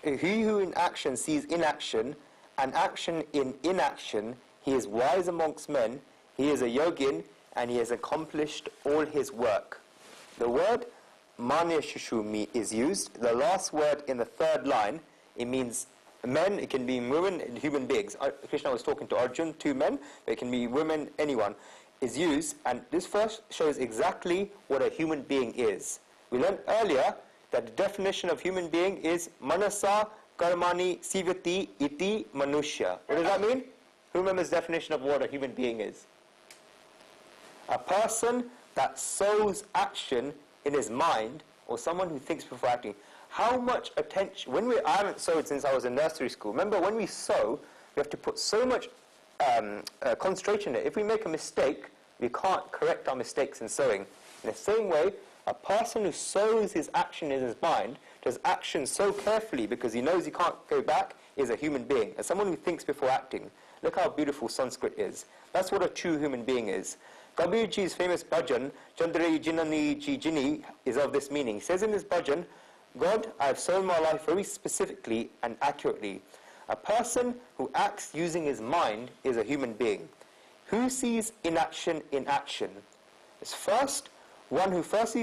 in action sees inaction, and action in inaction, he is wise amongst men, he is a yogin, and he has accomplished all his work. The word manyashishumi is used. The last word in the third line, it means men, it can be women, and human beings. Krishna was talking to Arjun, 2 men, but it can be women, anyone, is used. And this verse shows exactly what a human being is. We learned earlier that the definition of human being is manasa karmani sivati iti manushya. What does that mean? Who remembers the definition of what a human being is? A person that sows action in his mind, or someone who thinks before acting. How much attention, I haven't sewed since I was in nursery school. Remember, when we sew, we have to put so much concentration in it. If we make a mistake, we can't correct our mistakes in sewing. In the same way, a person who sows his action in his mind, does action so carefully because he knows he can't go back, is a human being. As someone who thinks before acting. Look how beautiful Sanskrit is. That's what a true human being is. Kabirji's famous bhajan, Chandrai Jinani Ji Jini, is of this meaning. He says in his bhajan, God, I have sown my life very specifically and accurately. A person who acts using his mind is a human being. Who sees inaction in action? It's first, one who firstly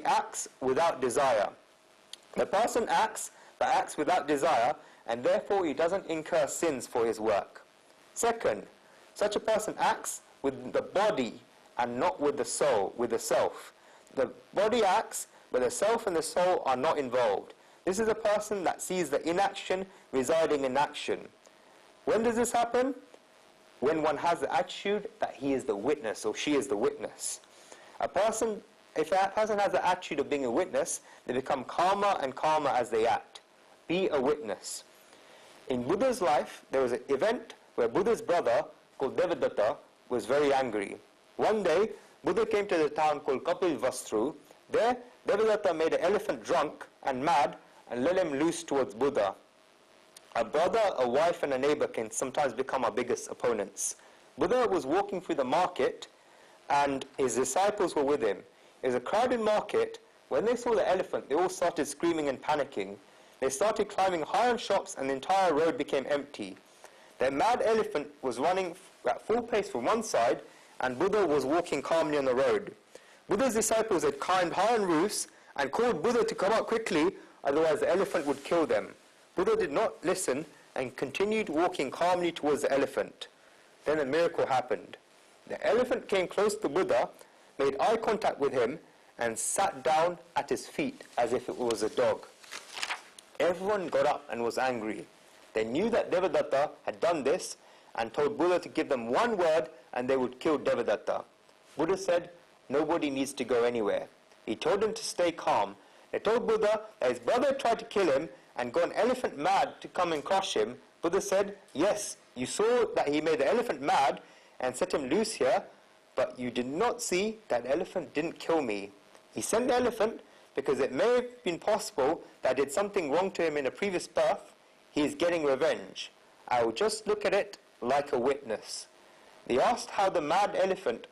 acts without desire. The person acts, but acts without desire, and therefore he doesn't incur sins for his work. Second, such a person acts with the body and not with the soul, with the self. The body acts, but the self and the soul are not involved. This is a person that sees the inaction residing in action. When does this happen? When one has the attitude that he is the witness or she is the witness. If a person has the attitude of being a witness, they become calmer and calmer as they act. Be a witness. In Buddha's life, there was an event where Buddha's brother, called Devadatta, was very angry. One day, Buddha came to the town called Kapilvastru. There, Devadatta made an elephant drunk and mad and let him loose towards Buddha. A brother, a wife, and a neighbor can sometimes become our biggest opponents. Buddha was walking through the market and his disciples were with him. It was a crowded market. When they saw the elephant, they all started screaming and panicking. They started climbing high on shops and the entire road became empty. The mad elephant was running at full pace from one side and Buddha was walking calmly on the road. Buddha's disciples had climbed high on roofs and called Buddha to come out quickly, otherwise the elephant would kill them. Buddha did not listen and continued walking calmly towards the elephant. Then a miracle happened. The elephant came close to Buddha, made eye contact with him, and sat down at his feet as if it was a dog. Everyone got up and was angry. They knew that Devadatta had done this and told Buddha to give them one word and they would kill Devadatta. Buddha said, nobody needs to go anywhere. He told them to stay calm. They told Buddha that his brother tried to kill him and got an elephant mad to come and crush him. Buddha said, yes, you saw that he made the elephant mad and set him loose here, but you did not see that the elephant didn't kill me. He sent the elephant because it may have been possible that I did something wrong to him in a previous birth. He is getting revenge. I will just look at it like a witness. They asked how the mad elephant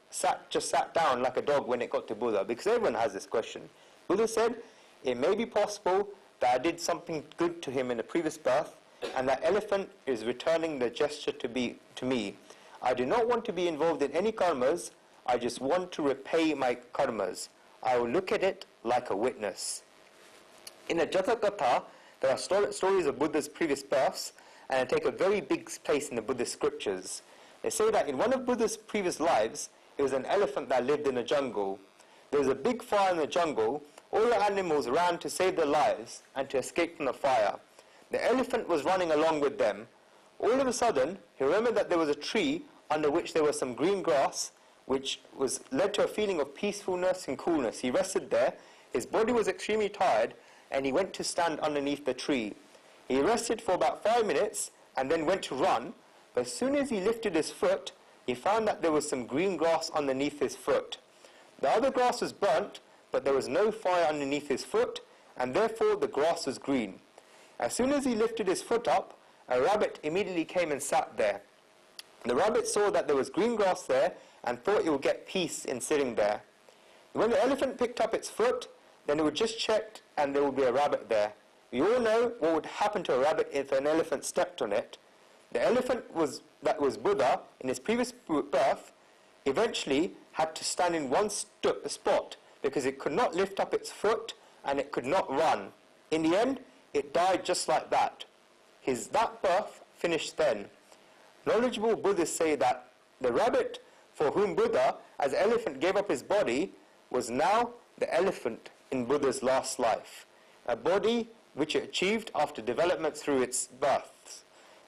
just sat down like a dog when it got to Buddha, because everyone has this question. Buddha said, it may be possible that I did something good to him in a previous birth, and that elephant is returning the gesture to me. I do not want to be involved in any karmas, I just want to repay my karmas. I will look at it like a witness. In the Jatakatha, there are stories of Buddha's previous births, and they take a very big place in the Buddhist scriptures. They say that in one of Buddha's previous lives, it was an elephant that lived in a jungle. There was a big fire in the jungle. All the animals ran to save their lives and to escape from the fire. The elephant was running along with them. All of a sudden, he remembered that there was a tree under which there was some green grass, which led to a feeling of peacefulness and coolness. He rested there. His body was extremely tired, and he went to stand underneath the tree. He rested for about 5 minutes and then went to run. But as soon as he lifted his foot, he found that there was some green grass underneath his foot. The other grass was burnt, but there was no fire underneath his foot, and therefore the grass was green. As soon as he lifted his foot up, a rabbit immediately came and sat there. The rabbit saw that there was green grass there and thought it would get peace in sitting there. When the elephant picked up its foot, then it would just check and there would be a rabbit there. We all know what would happen to a rabbit if an elephant stepped on it. The elephant that was Buddha in his previous birth eventually had to stand in one spot because it could not lift up its foot and it could not run. In the end, it died just like that. That birth finished then. Knowledgeable Buddhists say that the rabbit for whom Buddha, as elephant, gave up his body was now the elephant in Buddha's last life, a body which it achieved after development through its births.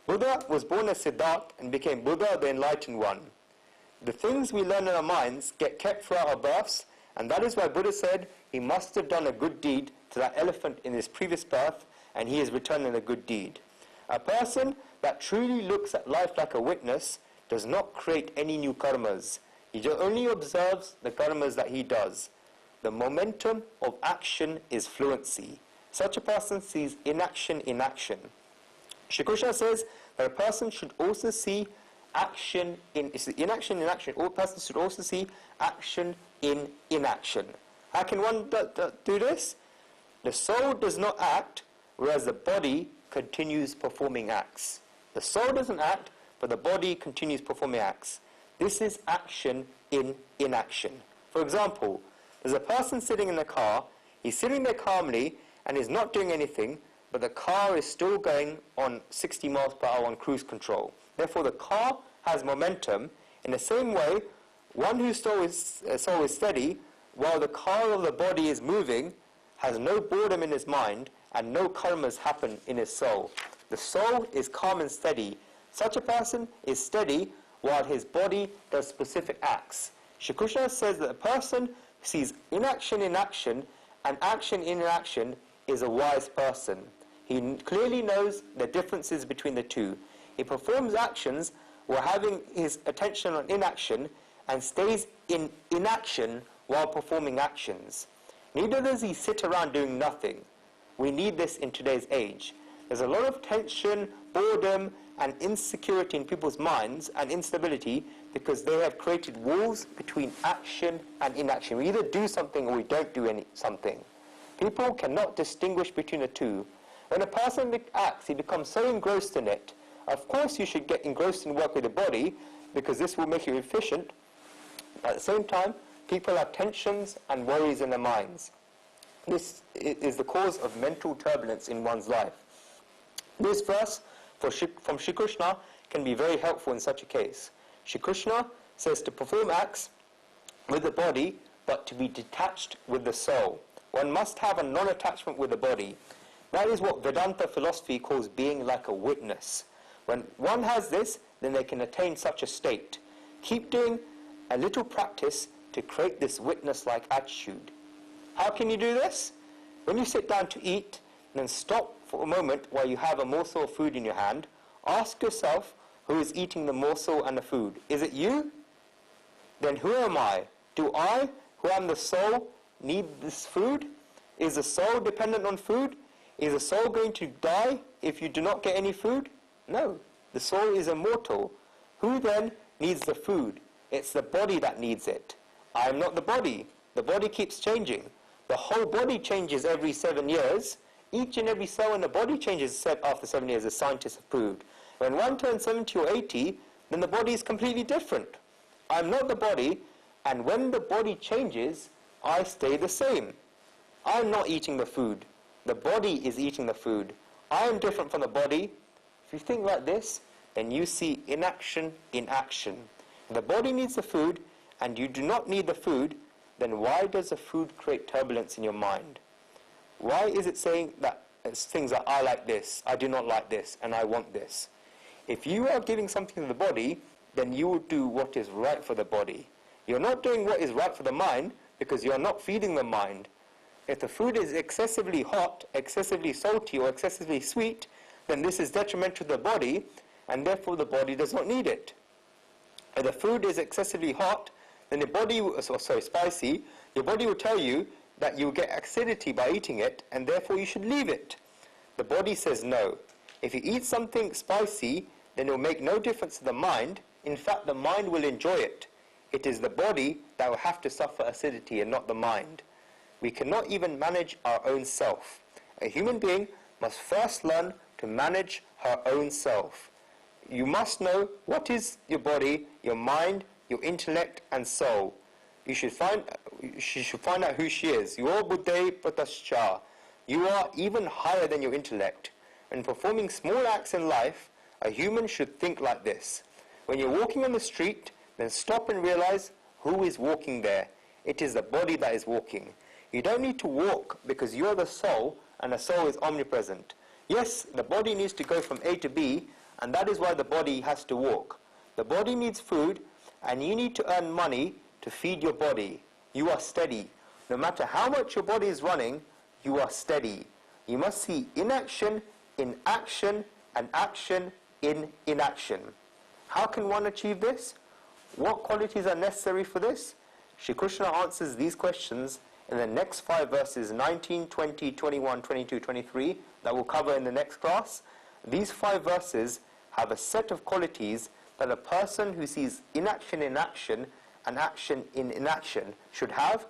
Buddha was born as Siddhartha and became Buddha, the Enlightened One. The things we learn in our minds get kept throughout our births, and that is why Buddha said he must have done a good deed to that elephant in his previous birth, and he is returning a good deed. A person that truly looks at life like a witness does not create any new karmas. He only observes the karmas that he does. The momentum of action is fluency. Such a person sees inaction in action. Shri Krishna says that a person should also see action in inaction in action. All persons should also see action in inaction. How can one do this? The soul does not act, whereas the body continues performing acts. The soul doesn't act, but the body continues performing acts. This is action in inaction. For example, there's a person sitting in a car, he's sitting there calmly and is not doing anything, but the car is still going on 60 miles per hour on cruise control. Therefore, the car has momentum. In the same way, one whose soul is steady, while the car of the body is moving, has no boredom in his mind, and no karmas happen in his soul. The soul is calm and steady. Such a person is steady while his body does specific acts. Shri Krishna says that a person who sees inaction in action and action in inaction is a wise person. He clearly knows the differences between the two. He performs actions while having his attention on inaction and stays in inaction while performing actions. Neither does he sit around doing nothing. We need this in today's age. There's a lot of tension, boredom, and insecurity in people's minds and instability because they have created walls between action and inaction. We either do something or we don't do something. People cannot distinguish between the two. When a person acts, he becomes so engrossed in it. Of course, you should get engrossed in work with the body because this will make you efficient. At the same time, people have tensions and worries in their minds. This is the cause of mental turbulence in one's life. This verse from Shri Krishna can be very helpful in such a case. Shri Krishna says to perform acts with the body, but to be detached with the soul. One must have a non-attachment with the body. That is what Vedanta philosophy calls being like a witness. When one has this, then they can attain such a state. Keep doing a little practice to create this witness-like attitude. How can you do this? When you sit down to eat, then stop for a moment while you have a morsel of food in your hand. Ask yourself who is eating the morsel and the food. Is it you? Then who am I? Do I, who am the soul, need this food? Is the soul dependent on food? Is the soul going to die if you do not get any food? No. The soul is immortal. Who then needs the food? It's the body that needs it. I am not the body. The body keeps changing. The whole body changes every 7 years. Each and every cell in the body changes after 7 years, as scientists have proved. When one turns 70 or 80, then the body is completely different. I'm not the body, and when the body changes, I stay the same. I'm not eating the food. The body is eating the food. I am different from the body. If you think like this, then you see inaction in action. If the body needs the food, and you do not need the food, then why does the food create turbulence in your mind? Why is it saying that things are, I like this, I do not like this, and I want this? If you are giving something to the body, then you will do what is right for the body. You're not doing what is right for the mind because you're not feeding the mind. If the food is excessively hot, excessively salty, or excessively sweet, then this is detrimental to the body, and therefore the body does not need it. If the food is excessively hot, then the body, spicy, your body will tell you that you will get acidity by eating it, and therefore you should leave it. The body says no. If you eat something spicy, then it will make no difference to the mind. In fact, the mind will enjoy it. It is the body that will have to suffer acidity and not the mind. We cannot even manage our own self. A human being must first learn to manage her own self. You must know what is your body, your mind, your intellect and soul. She should find out who she is. Your buddhe pratascha. You are even higher than your intellect. When performing small acts in life, a human should think like this. When you're walking on the street, then stop and realize who is walking there. It is the body that is walking. You don't need to walk because you are the soul, and the soul is omnipresent. Yes, the body needs to go from A to B, and that is why the body has to walk. The body needs food, and you need to earn money to feed your body. You are steady. No matter how much your body is running, you are steady. You must see inaction in action and action in inaction. How can one achieve this? What qualities are necessary for this? Shri Krishna answers these questions in the next 5 verses, 19, 20, 21, 22, 23, that we'll cover in the next class. These 5 verses have a set of qualities that a person who sees inaction in action and action in inaction should have.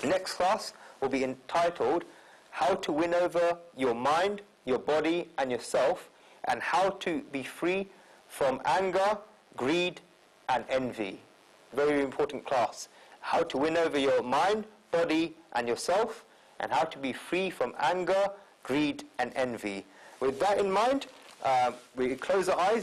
Next class will be entitled How to Win Over Your Mind, Your Body and Yourself, and how to be free from anger, greed and envy. Very important class. How to win over your mind, body and yourself, and how to be free from anger, greed and envy. With that in mind, we close our eyes.